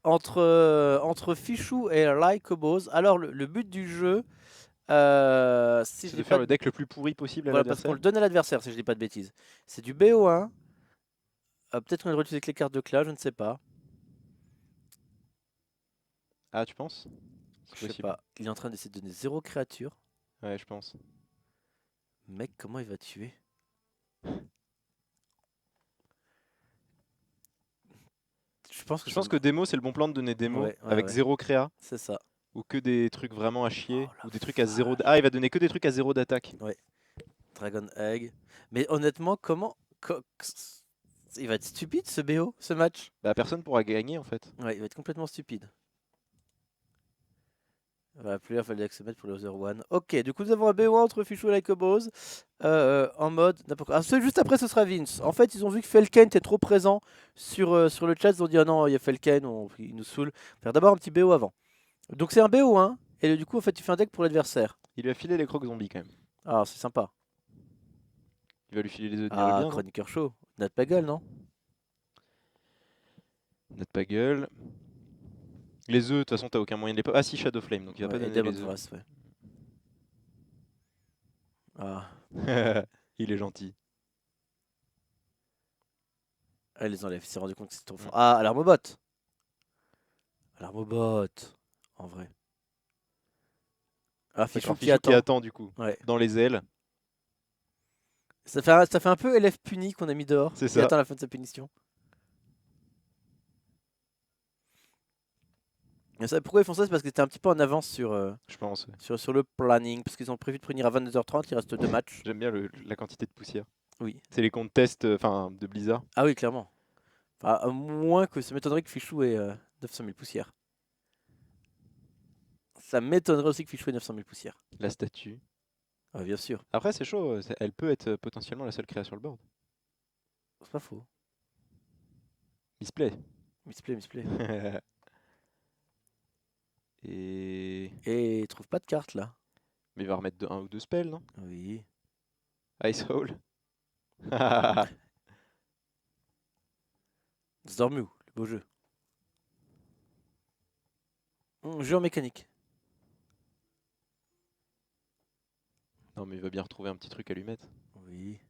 entre Fichou et Lycobose. Alors, le but du jeu, si je C'est dis de faire pas le de... deck le plus pourri possible à Voilà, parce qu'on l'adversaire. le donne à l'adversaire, si je dis pas de bêtises. C'est du BO1. Peut-être qu'on va utiliser les cartes de classe, je ne sais pas. Ah, tu penses? C'est Je sais possible. pas. Il est en train d'essayer de donner 0 créature. Ouais, je pense. Mec, comment il va tuer? Je pense que Je ça pense me... que démo, c'est le bon plan de donner démo Ouais, ouais, avec ouais. 0 créa. C'est ça. Ou que des trucs vraiment à Oh chier. la Ou des trucs à 0. vache. Ah, il va donner que des trucs à 0 d'attaque. Ouais. Dragon Egg. Mais honnêtement, il va être stupide ce BO, ce match. Bah, personne pourra gagner en fait. Ouais, il va être complètement stupide. Voilà, plus il fallait que se mettre pour le 0-1. Ok, du coup nous avons un BO1 entre Fichou et Lycobose. En mode n'importe quoi. Ah, juste après ce sera Vince. En fait ils ont vu que Felken était trop présent sur le chat. Ils ont dit ah non il y a Felken, il nous saoule. Faire d'abord un petit BO avant. Donc c'est un BO1. Et du coup en fait tu fais un deck pour l'adversaire. Il lui a filé les crocs zombies quand même. Ah c'est sympa. Il va lui filer les œufs de Ah Nirubien, non? Chroniqueur Show. Nat Pagel non? Notre pas gueule. Les œufs, de toute façon, t'as aucun moyen de les... Ah si, Shadow Flame, donc il va pas Ouais, et donner Demon les œufs. Forest, ouais. Ah, Il est gentil. elle les enlève. Il s'est rendu compte que c'était trop Mm. fort. Ah, Alarmobot. Alarmobot. En vrai. Ah, Fichou D'accord, qui Fichou qui attend. attend du coup. Ouais. Dans les ailes, Ça fait un peu élève puni qu'on a mis dehors, c'est qui ça. attend la fin de sa punition. Et ça, pourquoi ils font ça? C'est parce qu'ils étaient un petit peu en avance Je pense, ouais. sur le planning. Parce qu'ils ont prévu de punir à 22h30, il reste 2 matchs. J'aime bien la quantité de poussière. Oui. C'est les contests enfin, de Blizzard. Ah oui, clairement. Enfin, à moins que ça m'étonnerait que Fichou ait 900 000 poussières. Ça m'étonnerait aussi que Fichou ait 900 000 poussières. La statue. Ah, bien sûr. Après, c'est chaud, elle peut être potentiellement la seule créa sur le board. C'est pas faux. Misplay. Misplay, misplay. Et... Et il trouve pas de carte là. Mais il va remettre un ou deux spells, non? Oui. Ice Hole. Zormu, le beau jeu. Jeu en mécanique. Non, mais il va bien retrouver un petit truc à lui mettre. Oui.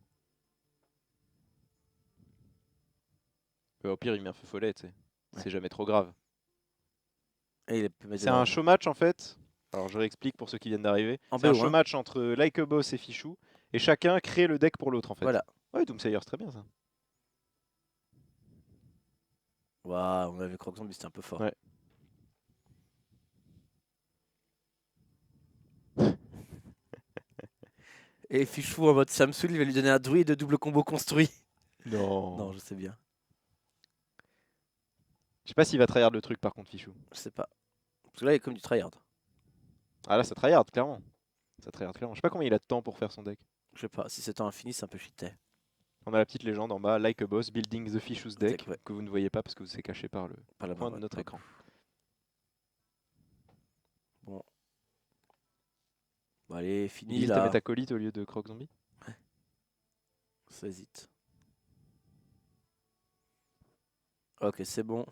Au pire, il met un feu follet, tu sais. Ouais. C'est jamais trop grave. Et il peut mettre C'est de un la... show match en fait. Alors je réexplique pour ceux qui viennent d'arriver. En C'est un BO, show hein. match entre Lycobos et Fichou. Et chacun crée le deck pour l'autre en fait. Voilà. Ouais, Doomsayer, c'est très bien ça. Waouh, on avait Croc Zombie, c'était un peu fort. Ouais. Et Fichou en mode Samsul, il va lui donner un druide de double combo construit. Non, Non. je sais bien. Je sais pas s'il va tryhard le truc par contre, Fichou. Je sais pas. Parce que là, il est comme du tryhard. Ah là, ça tryhard, clairement. Ça tryhard, clairement. Je sais pas combien il a de temps pour faire son deck. Je sais pas. Si c'est temps infini, c'est un peu cheaté. On a la petite légende en bas, Lycobos, building the Fichou's deck, Ouais. que vous ne voyez pas parce que c'est caché par le Pas la coin main, de ouais. notre écran. Bon. Bon, allez, Il fini hésite à là. mettre acolyte au lieu de Croc Zombie. Ça hésite. Ok, c'est bon.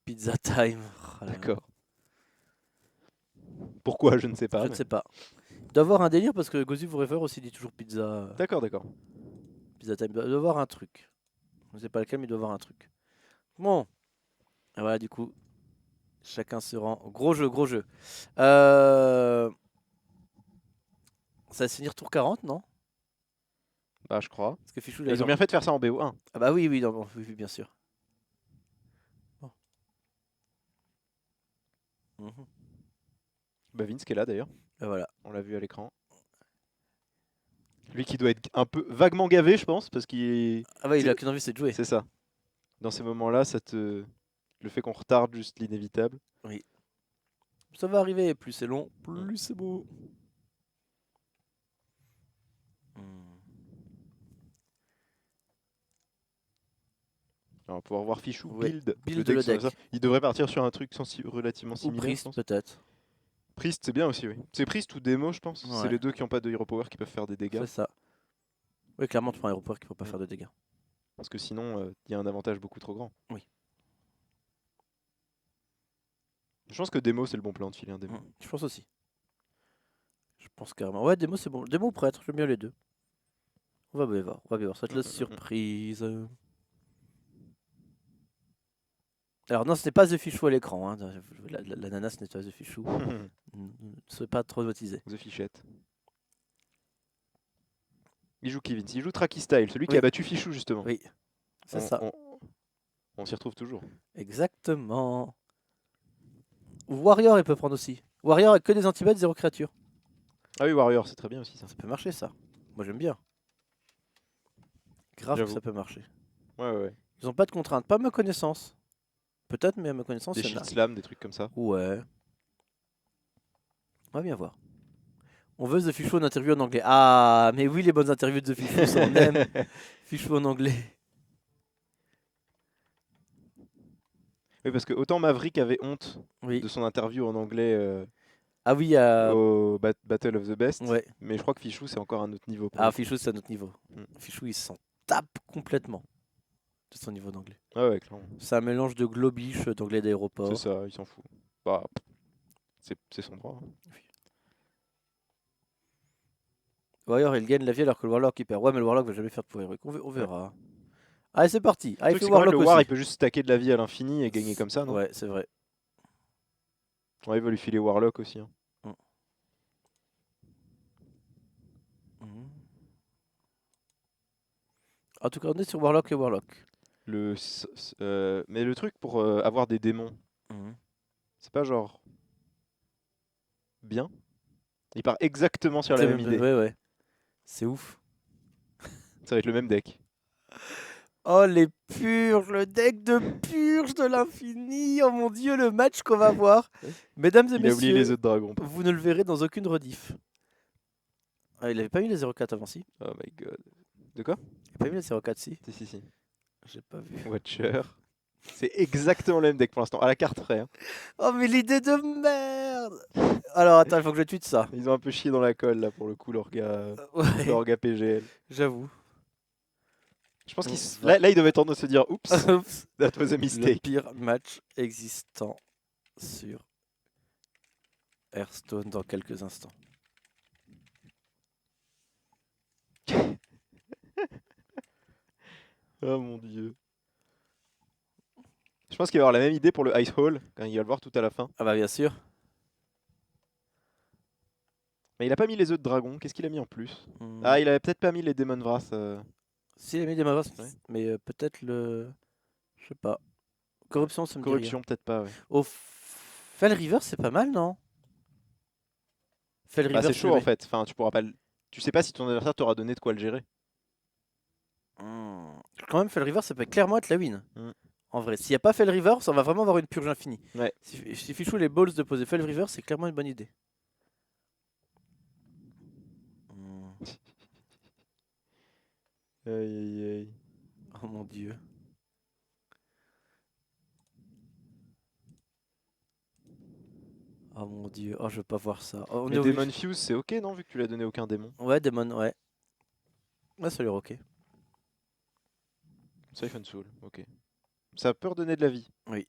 Pizza time. Oh là là. D'accord. Pourquoi, je ne sais pas. Je ne Mais... sais pas. Il doit avoir un délire parce que Gozu Forever aussi dit toujours pizza. D'accord, d'accord. Pizza time. Il doit avoir un truc. Je ne sais pas lequel, mais il doit avoir un truc. Bon. Et voilà, du coup, chacun se rend. Gros jeu, gros jeu. Ça va se finir tour 40, non? Bah, je crois. Parce que Fichou, Mais là, ils ont bien fait de faire ça en BO1. Ah bah oui, oui, non, bon, oui, oui, bien sûr. Bon. Mhm. Bah, Vince qui est là d'ailleurs. Et voilà. On l'a vu à l'écran. Lui qui doit être un peu vaguement gavé, je pense, parce qu'il est... Ah bah il a qu'une envie, c'est de jouer. C'est ça. Dans ces moments-là, ça te... Le fait qu'on retarde juste l'inévitable. Oui. Ça va arriver, plus c'est long, Mm. plus c'est beau. Hmm. Alors, on va pouvoir voir Fichou Ouais, build, build le ça. deck. Il devrait partir sur un truc relativement Ou similaire, je Priest, pense. peut-être. Priest, c'est bien aussi, oui. C'est Priest ou Démo, je pense. C'est Ouais, les deux qui n'ont pas de Hero Power qui peuvent faire des dégâts. c'est ça. Oui, clairement, tu prends un aéroport qui ne peut pas Mm. faire de dégâts. Parce que sinon, il y a un avantage beaucoup trop grand. Oui. Je pense que démo, c'est le bon plan de filer un démo. Je pense aussi. Je pense carrément. Ouais, démo, c'est bon. Démo ou prêtre, j'aime bien les deux. On va bien voir. On va bien voir. Ça va être la surprise. Alors, non, ce n'est pas The Fichou à l'écran. Hein. La nana, ce n'est pas The Fichou. Ne soyez pas traumatisé. The Fichette. Il joue Kevin. Il joue Tracky Style, celui qui Oui. a battu Fichou justement. Oui, c'est ça. On s'y retrouve toujours. Exactement. Ou Warrior, il peut prendre aussi. Warrior avec que des antibats, 0 créature. Ah oui, Warrior, c'est très bien aussi ça. Ça peut marcher, ça. Moi, j'aime bien. Grave que J'avoue. ça peut marcher. Ouais. Ils ont pas de contraintes. Pas à ma connaissance. Peut-être, mais à ma connaissance, Des il y en a. shit slams, des trucs comme ça. Ouais. On va bien voir. On veut The Fichou en interview en anglais. Ah, mais oui, les bonnes interviews de The Fichou, ça on aime. Fichou en anglais. Oui, parce que autant Maverick avait honte Oui. de son interview en anglais Ah oui, au Battle of the Best, ouais. mais je crois que Fichou c'est encore un autre niveau. Pour Ah, le coup. Fichou, c'est un autre niveau. Fichou, il s'en tape complètement de son niveau d'anglais. Ah ouais, clairement. C'est un mélange de globish d'anglais d'aéroport. C'est ça, il s'en fout. Bah, c'est son droit. Hein. Warrior, il gagne la vie alors que le Warlock il perd. Ouais, mais le Warlock va jamais faire de power heroic. On verra. Allez, c'est parti. Le Allez, truc, fait c'est quand même, Warlock le War, il aussi. peut juste stacker de la vie à l'infini et gagner comme ça, non? Ouais, c'est vrai. Ouais, il va lui filer Warlock aussi. Hein. En tout cas, on est sur Warlock et Warlock. Mais le truc pour avoir des démons, c'est pas genre bien. Il part exactement sur la même idée. Ouais. C'est ouf. Ça va être le même deck. Oh, les purges, le deck de purge de l'infini. Oh mon dieu, le match qu'on va voir. Mesdames et Il a oublié les messieurs, œufs de dragon. vous ne le verrez dans aucune rediff. Ah, il avait pas mis les 04 avant, si. Oh my god. De quoi? Il a pas mis les 04, si. Si. J'ai pas vu. Watcher. C'est exactement le même deck pour l'instant. À la carte près. Hein. Oh, mais l'idée de merde. Alors, attends, il faut que je tweete ça. Ils ont un peu chié dans la colle là pour le coup, leur gars Ouais, PGL. j'avoue. Je pense qu'ils là, ils devaient tendre à se dire oups, Oups. that was a Le mistake. pire match existant sur Hearthstone dans quelques instants. Oh mon dieu. Je pense qu'il va avoir la même idée pour le Ice Hall quand il va le voir tout à la fin. Ah bah bien sûr. Mais il a pas mis les œufs de dragon. Qu'est-ce qu'il a mis en plus? Ah, il avait peut-être pas mis les Demon Wrath. Si, il a mis des Mavras, Ouais. mais peut-être le... Je sais pas. Corruption, ça me dit rien. Corruption, peut-être pas. Ouais. Oh, Fell River, c'est pas mal, non? Fell River, Bah, c'est je chaud le en mets. fait. Enfin, tu pourras pas. Tu sais pas si ton adversaire t'aura donné de quoi le gérer. Quand même, Fell River, ça peut clairement être la win. Mm. En vrai, s'il n'y a pas Fell River, ça va vraiment avoir une purge infinie. Ouais. Si Fichou les balls de poser Fell River, c'est clairement une bonne idée. Aïe. Oh mon dieu. Oh mon dieu. Oh, je veux pas voir ça. Oh, Mais Demon Fuse, c'est ok, non, vu que tu l'as donné aucun démon? Ouais, Demon, ouais. Ouais, ça a l'air ok. Siphon Soul, ok. Ça peut redonner de la vie. Oui.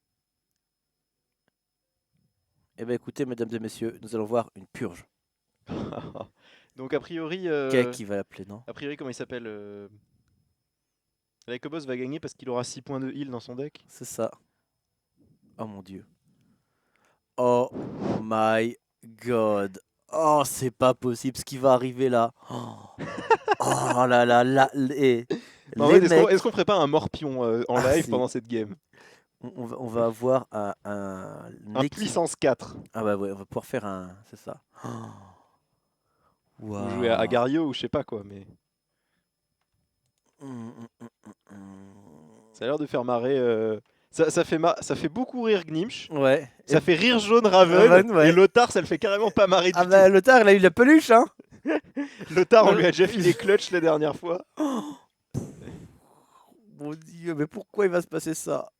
Eh bien, écoutez, mesdames et messieurs, nous allons voir une purge. Donc, a priori. Qui va l'appeler, non? A priori, comment il s'appelle Lycobos va gagner parce qu'il aura 6 points de heal dans son deck. C'est ça. Oh mon dieu. Oh my god. Oh, c'est pas possible ce qui va arriver là. Oh là là là. Est-ce qu'on ferait pas un morpion en live si. pendant cette game? On va avoir un puissance 4. Ah bah ouais, on va pouvoir faire un... C'est ça. Ou jouer à Agario ou je sais pas quoi, mais... Ça a l'air de faire marrer... Ça fait beaucoup rire Gnimsh. Ouais. Ça fait rire Jaune Raven. Ouais. Et Lothar, ça le fait carrément pas marrer du tout. Ah bah Lothar, il a eu la peluche, hein. Lothar, on lui a déjà filé clutch la dernière fois. Mon dieu, mais pourquoi il va se passer ça?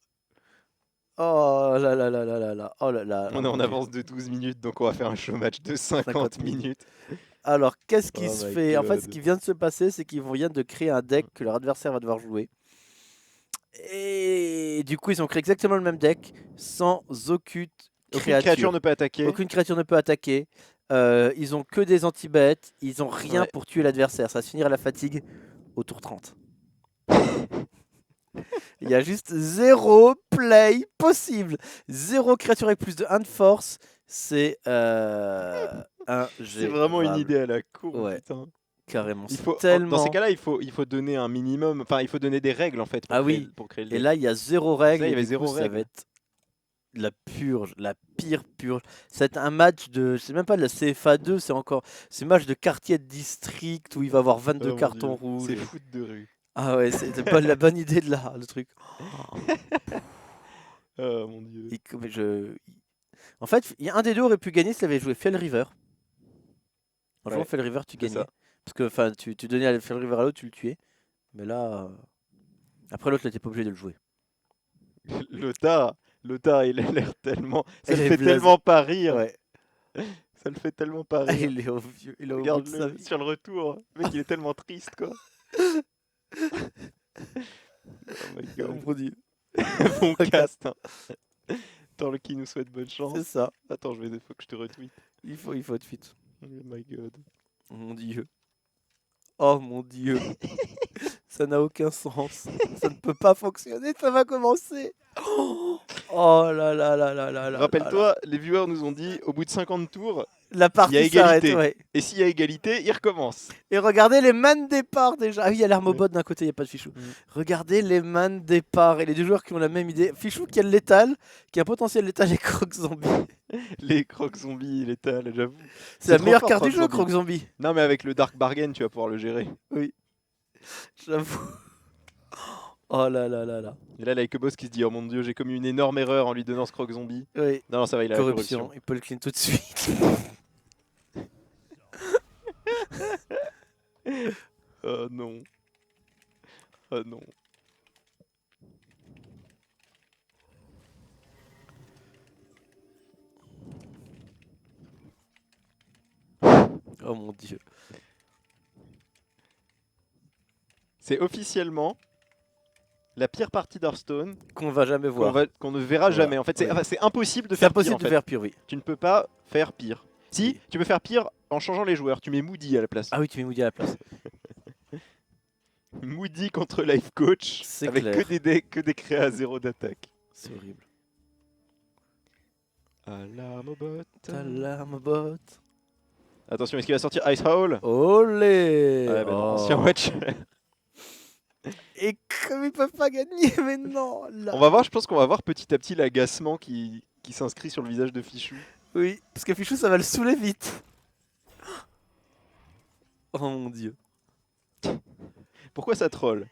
Oh là là là là là là. Oh là là. On est en avance de 12 minutes, donc on va faire un show match de 50 minutes. Alors, qu'est-ce qui Oh se my fait? En fait, ce God. qui vient de se passer, c'est qu'ils viennent de créer un deck que leur adversaire va devoir jouer. Et du coup, ils ont créé exactement le même deck, sans aucune Aucune créature ne peut attaquer. Aucune créature ne peut attaquer. Ils ont que des anti-bêtes. Ils ont rien Ouais. pour tuer l'adversaire. Ça va se finir à la fatigue au tour 30. Il y a juste 0 play possible. 0 créature avec plus de 1 de force. C'est C'est vraiment une idée à la cour. Ouais. Putain. Carrément. Il faut, tellement... Dans ces cas-là, il faut donner un minimum. Enfin, il faut donner des règles en fait pour créer le deck. Et là, il y a 0 règle. Ça, il y avait du coup, 0 ça règle. va être la purge, la pire purge. C'est un match de, c'est même pas de la CFA 2, c'est encore, c'est un match de quartier de district où il va avoir 22 Oh, cartons mon Dieu. rouges. C'est foot de rue. Ah ouais, c'est pas la bonne idée de là, le truc. Oh mon Dieu. En fait, il y a un des deux aurait pu gagner s'il avait joué Fell River. En jouant Ouais, Fell River, tu c'est gagnais. ça. Parce que enfin, tu donnais à Fell River à l'autre, tu le tuais. Mais là, après l'autre, n'était pas obligé de le jouer. Lothar, il a l'air tellement. Ça Il le est fait blasé. tellement pas rire. Ouais. Ça le fait tellement pas Ah, rire. il est au vieux, il est au bout de sa Regarde-le vie. sur le retour. Le mec, il est tellement triste, quoi. Oh my Oh god. mon Dieu. Bon cast. Hein. Tant qui nous souhaite bonne chance. C'est ça. Attends, faut que je te retweet. Il faut de suite. Oh my god. Mon Dieu. Oh mon Dieu. Ça n'a aucun sens. Ça ne peut pas fonctionner, ça va commencer. Oh là là là là là là. Rappelle-toi, les viewers nous ont dit au bout de 50 tours, la il y a partie s'arrête, égalité. ouais. Et s'il y a égalité, il recommence. Et regardez les mains de départ déjà. Ah oui, il y a l'armobot d'un côté, il n'y a pas de Fichou. Regardez les mains de départ et les deux joueurs qui ont la même idée. Fichou qui a le létal, qui a un potentiel létal et Croc Zombie. Les crocs zombies, létal, j'avoue. C'est la trop meilleure fort, carte du Croc jeu, Zombie. Croc Zombie. Non, mais avec le Dark Bargain, tu vas pouvoir le gérer. Oui. J'avoue. Oh là là là là. Et là, Boss qui se dit oh mon dieu, j'ai commis une énorme erreur en lui donnant ce croc zombie. Oui. Non, ça va, il a Corruption. la corruption. Il peut le clean tout de suite. Oh non. Oh non. Oh mon dieu. C'est officiellement la pire partie d'Hearthstone Qu'on va jamais voir. qu'on ne verra Voilà. jamais. En fait, c'est impossible de C'est faire impossible pire. de faire pire, oui. Tu ne peux pas faire pire. Si, Oui. tu peux faire pire en changeant les joueurs. Tu mets Moody à la place. Ah oui, tu mets Moody à la place. Moody contre Life Coach C'est avec clair. que des créas à 0 d'attaque. C'est horrible. Alarme au bot. Alarme bot. Attention, est-ce qu'il va sortir Ice Howl? Olé. Ouais, bah non, Oh. ancien watch. Et comme ils peuvent pas gagner, mais non là. On va voir, je pense qu'on va voir petit à petit l'agacement qui s'inscrit sur le visage de Fichou. Oui, parce que Fichou ça va le saouler vite. Oh mon dieu. Pourquoi ça troll?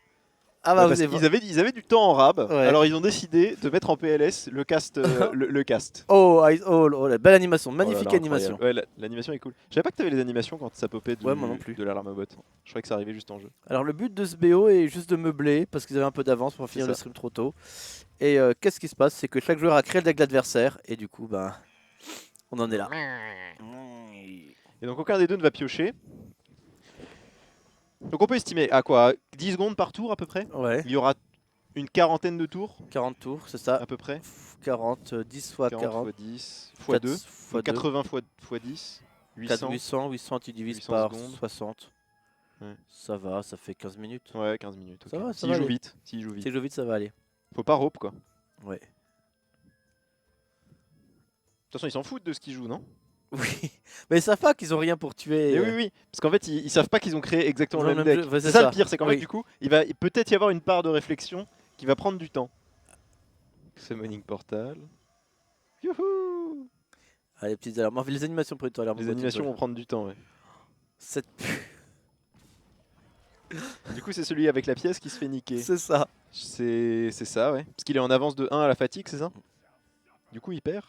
Ah bah Parce vous avez... qu'ils avaient du temps en rab, Ouais. alors ils ont décidé de mettre en PLS le cast. le cast. Oh, la belle animation, Oh là magnifique là, animation. incroyable. Ouais, l'animation est cool. Je savais pas que t'avais les animations quand ça popait Ouais, moi non plus. de l'alarme bot. Je croyais que ça arrivait juste en jeu. Alors le but de ce BO est juste de meubler parce qu'ils avaient un peu d'avance pour finir ça. le stream trop tôt. Et qu'est-ce qui se passe? C'est que chaque joueur a créé le deck de l'adversaire et du coup, ben, on en est là. Et donc aucun des deux ne va piocher. Donc on peut estimer à quoi 10 secondes par tour à peu près. Ouais, Il y aura une quarantaine de tours 40 tours, c'est ça. à peu près. 40, 10 fois 40. x 10 x 2. fois 2. 80 x 10. 800. 800, tu divises 800 par secondes. 60. Ouais. Ça va, ça fait 15 minutes. Ouais, 15 minutes. Ça ok. va, ça S'il va joue aller. vite. S'il joue Si vite. je joue vite, ça va aller. Faut pas rope quoi. De Ouais. toute façon, ils s'en foutent de ce qu'ils jouent, non? Oui, mais ils savent pas qu'ils ont rien pour tuer. Mais oui, oui. Parce qu'en fait, ils savent pas qu'ils ont créé exactement Ils ont le même le même deck. jeu, ouais, c'est c'est ça ça. le pire, c'est qu'en fait, Oui. du coup, il va peut-être y avoir une part de réflexion qui va prendre du temps. Summoning Portal. Youhou! Ah, les petites alarmes. Enfin, les animations près de toi. Les animations vont prendre du temps, ouais. Cette... Du coup, c'est celui avec la pièce qui se fait niquer. C'est ça. C'est ça, ouais. Parce qu'il est en avance de 1 à la fatigue, c'est ça? Du coup, il perd.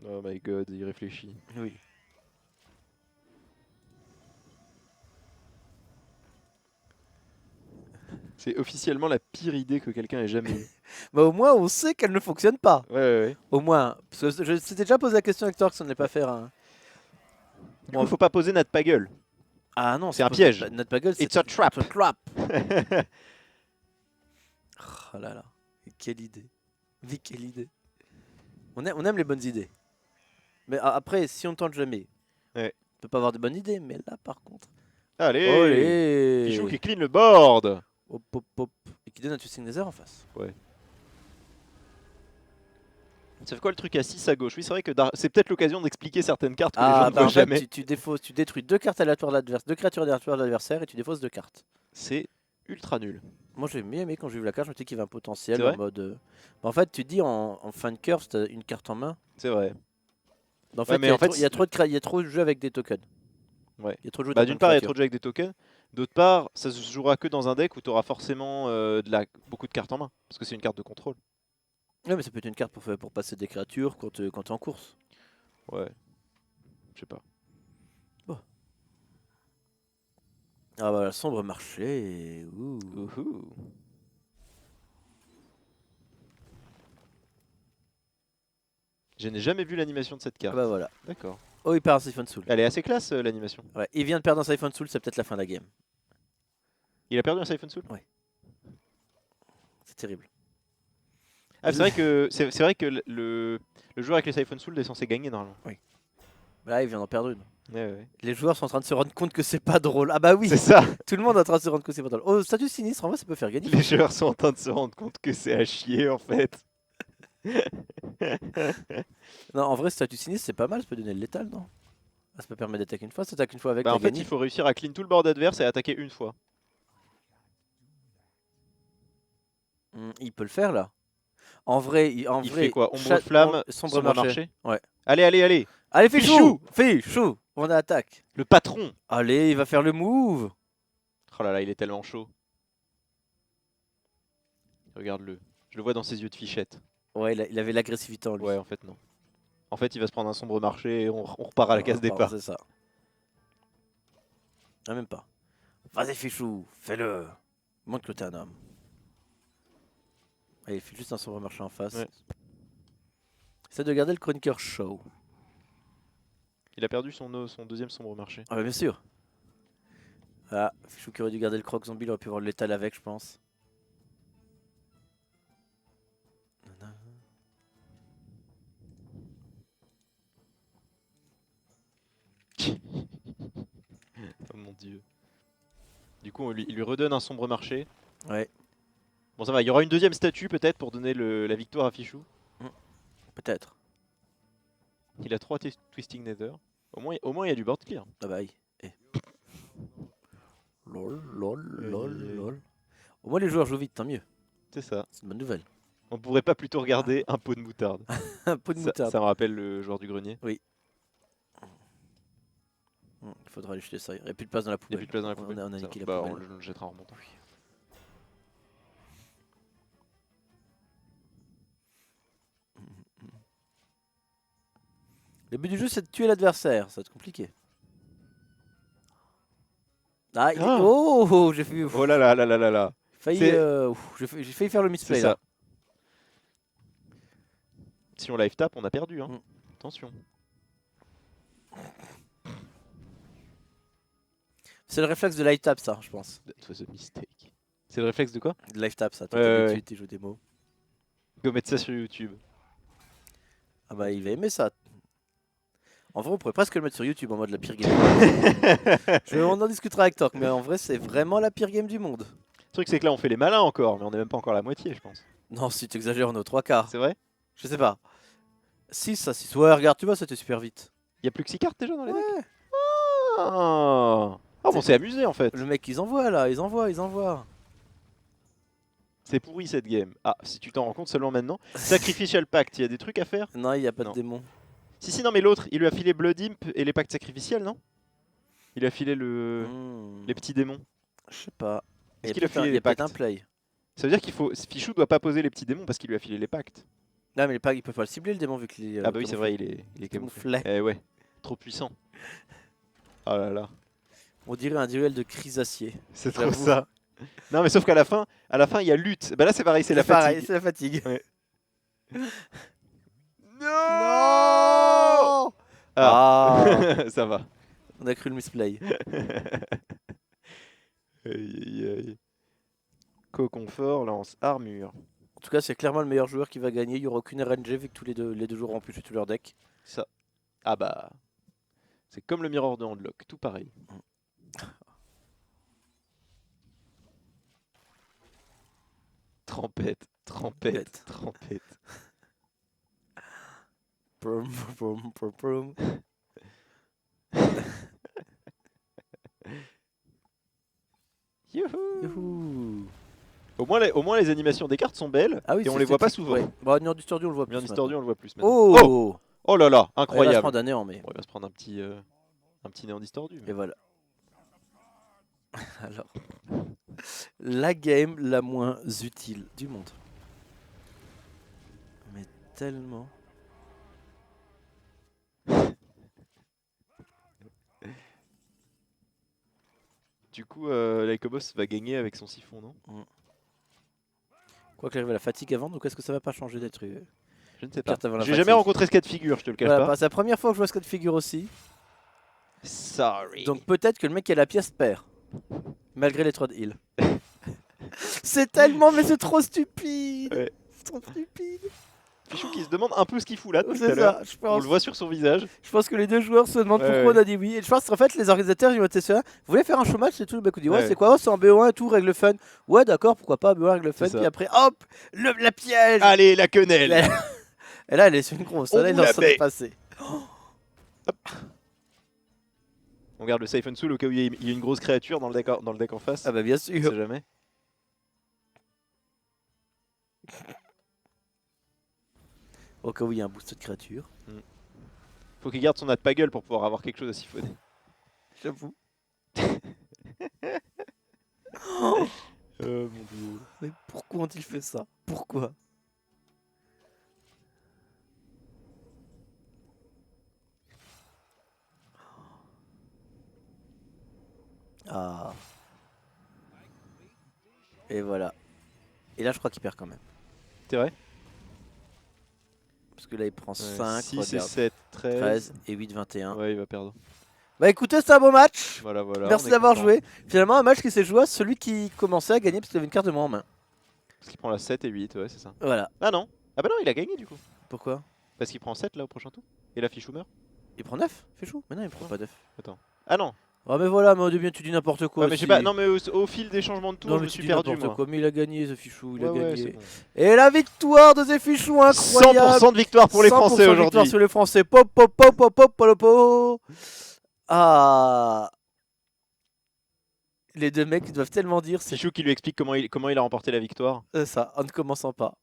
Oh my god, il réfléchit. Oui. C'est officiellement la pire idée que quelqu'un ait jamais eue. Bah au moins on sait qu'elle ne fonctionne pas. Ouais, ouais, ouais. Au moins. Parce que je s'étais déjà posé la question avec toi que ça ne l'est pas faire un... Du coup, faut pas poser notre gueule. Ah non, C'est un piège. Notre bagel, c'est It's a trap. un trap. Oh là là. Quelle idée. Mais quelle idée. On aime les bonnes idées. Mais après, si on tente jamais, Ouais. on peut pas avoir de bonnes idées. Mais là, par contre. Allez Fichou qui Olé. clean le board. Hop, hop, hop. Et qui donne un Twisting Nether en face. Ouais. Ça fait quoi le truc à 6 à gauche? Oui, c'est vrai que c'est peut-être l'occasion d'expliquer certaines cartes que les gens Ah, ne bah voient en fait, jamais. tu détruis 2 cartes aléatoires de l'adversaire, 2 créatures aléatoires de l'adversaire et tu défausses 2 cartes. C'est ultra nul. Moi j'ai bien aimé quand j'ai vu la carte, je me dis qu'il y avait un potentiel C'est en vrai? mode. Bah, en fait, tu dis en fin de curve, t'as une carte en main. C'est vrai. En Ouais, fait, mais en fait, il y a trop de jeux avec des tokens. ouais. Il y a trop de jeux Bah, tokens d'une part, il y a trop créatures. de jeux avec des tokens. D'autre part, ça se jouera que dans un deck où tu auras forcément beaucoup de cartes en main. Parce que c'est une carte de contrôle. Ouais, mais ça peut être une carte pour passer des créatures quand t'es en course. Ouais. Je sais pas. Ah voilà, sombre marché. Ouh. Ouhou. Je n'ai jamais vu l'animation de cette Ah carte. bah voilà. D'accord. Oh, il perd un Siphon Soul. Elle est assez classe l'animation. Ouais, il vient de perdre un Siphon Soul, c'est peut-être la fin de la game. Il a perdu un Siphon Soul? C'est terrible. Ah, c'est vrai que le joueur avec les Siphon Soul est censé gagner normalement. Là, il vient d'en perdre une. Ouais, ouais. Les joueurs sont en train de se rendre compte que c'est pas drôle. Ah bah oui, C'est ça. tout le monde est en train de se rendre compte que c'est pas drôle. Oh, statut sinistre, en vrai, ça peut faire gagner. Les joueurs sont en train de se rendre compte que c'est à chier en fait. Non, en vrai, statut sinistre, c'est pas mal, ça peut donner le létal, non? Ah, ça peut permettre d'attaquer une fois, ça attaque une fois avec, Bah, t'as en fait, gagné. il faut réussir à clean tout le board adverse et attaquer une fois. Il peut le faire là. En vrai, Il fait quoi? Ombre chat- flamme, sombre sombre marché. marché. Ouais. Allez, allez, allez. Allez, Fichou Fichou on attaque. Le patron. Allez, il va faire le move. Oh là là, il est tellement chaud. Regarde-le. Je le vois dans ses yeux de fichette. Ouais, il avait l'agressivité en lui. Ouais, en fait, non. En fait, il va se prendre un sombre marché et on repart à la case Pardon, départ. c'est ça. Ah, même pas. Vas-y, Fichou, fais-le. Montre que t'es un homme. Allez, il fait juste un sombre marché en face. Ouais. Essaie de garder le chroniqueur show. Il a perdu son deuxième sombre marché. Ah bah bien sûr. Ah, Fichou qui aurait dû garder le croc zombie, il aurait pu avoir le létal avec, je pense. Oh mon dieu. Du coup, il lui redonne un sombre marché. Ouais, Bon, ça va, il y aura une deuxième statue peut-être pour donner la victoire à Fichou. peut-être. Il a 3 Twisting Nether. Au moins, il y a du board clear. Ah bah oui. Eh. Lol, lol. Au moins les joueurs jouent vite, tant mieux. C'est ça. C'est une bonne nouvelle. On pourrait pas plutôt regarder un pot de moutarde. Un pot de moutarde. Ça me rappelle le joueur du grenier. Il faudra aller jeter ça. Il n'y a plus de place dans la Il n'y a poubelle. plus de place dans la poubelle. On a Ça niqué va. la Bah, poubelle. on le jettera en remontant. Le but du jeu, c'est de tuer l'adversaire. Ça va être compliqué. Ah, Ah oh, j'ai failli, Oh là là là là là là. C'est- j'ai failli faire le C'est misplay ça. là. Si on live tap, on a perdu. Hein. Mm. Attention. C'est le réflexe de live tap, ça, je pense. That was a mistake. C'est le réflexe de quoi? De live tap, ça. Ouais, Toi, ouais, d'habitude, ouais. tu joues des mots. Go mettre ça sur YouTube. Ah bah, il va aimer ça. En vrai, on pourrait presque le mettre sur YouTube en mode la pire game. On en discutera avec Torque, mais en vrai, c'est vraiment la pire game du monde. Le truc, c'est que là, on fait les malins encore, mais on n'est même pas encore à la moitié, je pense. Non, si tu exagères, on est aux 3 quarts. C'est vrai? Je sais pas. 6, ça 6. Ouais, regarde, tu vois, c'était super vite. Il y a plus que 6 cartes déjà dans les decks? Ouais. Ah, bon, c'est amusé en fait. Le mec, ils envoient là, ils envoient. C'est pourri cette game. Ah, si tu t'en rends compte seulement maintenant. Sacrificial Pact, il y a des trucs à faire? Non, il n'y a pas Non. de démon. Si, non, mais l'autre, il lui a filé Blood Imp et les pactes sacrificiels, non? Il a filé les petits démons. Je sais pas. Est-ce qu'il a filé Il y les a peut-être pactes? un play. Ça veut dire qu'il faut. Fichou doit pas poser les petits démons parce qu'il lui a filé les pactes. Non, mais les packs, ils peuvent pas le cibler le démon vu qu'il est. Ah, bah oui, c'est vrai, il est camouflé. camouflé. Eh ouais, trop puissant. Oh là là, On dirait un duel de crisacier. c'est trop J'avoue. ça. Non, mais sauf qu'à la fin, il y a lutte. Bah là, c'est pareil, c'est la pareil, fatigue. c'est la fatigue. Ouais. Non Ah, ça va. On a cru le misplay. Aïe, aïe, aïe. Co-confort, lance, armure. En tout cas, c'est clairement le meilleur joueur qui va gagner. Il n'y aura aucune RNG vu que les deux joueurs ont pu tout leur deck. Ça. Ah bah. C'est comme le Mirror de Handlock, tout pareil. Trempette, trempette, trempette. Prum, prum, prum, prum. Youhou. Youhou. Au moins les animations des cartes sont belles Ah oui, et on c'est les voit pas esthétique, souvent. ouais. Bah, Nord du Stordu, on le voit plus. Bien maintenant. distordu, on le voit plus maintenant. Oh, Oh là là, Il va se incroyable. prendre un néant, mais. Bon, il va se prendre un petit néant distordu. Et voilà. Alors, la game la moins utile du monde. Mais tellement. Du coup, Lycobos va gagner avec son siphon, non? Quoi qu'il arrive à la fatigue avant, donc est-ce que ça va pas changer d'être Je ne sais pas. carte avant la J'ai jamais fatigue. rencontré ce cas de figure, je te le cache Voilà, pas. c'est la première fois que je vois ce cas de figure aussi. Sorry. Donc peut-être que le mec qui a la pièce perd. Malgré les 3 de heal. C'est tellement, mais c'est trop stupide. Ouais. C'est trop stupide. Fichou qui se demande un peu ce qu'il fout là depuis tout C'est à l'heure. ça, je On pense. le voit sur son visage. Je pense que les deux joueurs se demandent Ouais, pourquoi ouais. on a dit oui. Et je pense qu'en fait, les organisateurs, ils ont été ceux-là. Vous voulez faire un show match et tout? Le mec dit ouais, Ouais. c'est quoi? Oh, c'est en BO1 et tout, règle fun. Ouais, d'accord, pourquoi pas, BO1, règle fun. C'est ça. Puis après, hop, la piège. Allez, la quenelle. Et là, elle est sur une grosse. On Là, il vous est en la train de met. passer. On garde le Siphon Soul au cas où il y a une grosse créature dans le deck en face. Ah bah bien On sûr. sait jamais. Au cas où il y a un boost de créature. Faut qu'il garde son nat pas gueule pour pouvoir avoir quelque chose à siphonner. J'avoue. Mon dieu. Mais pourquoi ont-ils fait ça? Pourquoi? Ah. Et voilà. Et là, je crois qu'il perd quand même. C'est vrai? Parce que là, il prend 5, 6 et regarde. 7, 13. 13 et 8, 21. Ouais, il va perdre. Bah écoutez, c'est un beau match. Voilà, voilà. Merci on est d'avoir content. joué. Finalement, un match qui s'est joué à celui qui commençait à gagner parce qu'il avait une carte de moins en main. Parce qu'il prend la 7 et 8, ouais, c'est ça. Voilà. Ah non. Ah bah non, il a gagné du coup. Pourquoi? Parce qu'il prend 7 là au prochain tour. Et la Fichou meurt. Il prend 9? Fais chou. Mais non, il prend pas 9. Ah non. Oh, mais voilà, mais au début, tu dis n'importe quoi. Ouais, mais je sais pas. Non, mais au fil des changements de tour, Non, je mais me tu suis dis perdu n'importe moi. quoi. Mais il a gagné, The Fichou. Il a Ouais, ouais, gagné. c'est bon. Et la victoire de The Fichou, incroyable. 100% de victoire pour les 100% Français victoire aujourd'hui. sur les Français. Pop, pop, pop, pop, pop, pop, pop. Ah. Les deux mecs doivent tellement dire c'est Fichou qui lui explique comment il a remporté la victoire. ça, en ne commençant pas.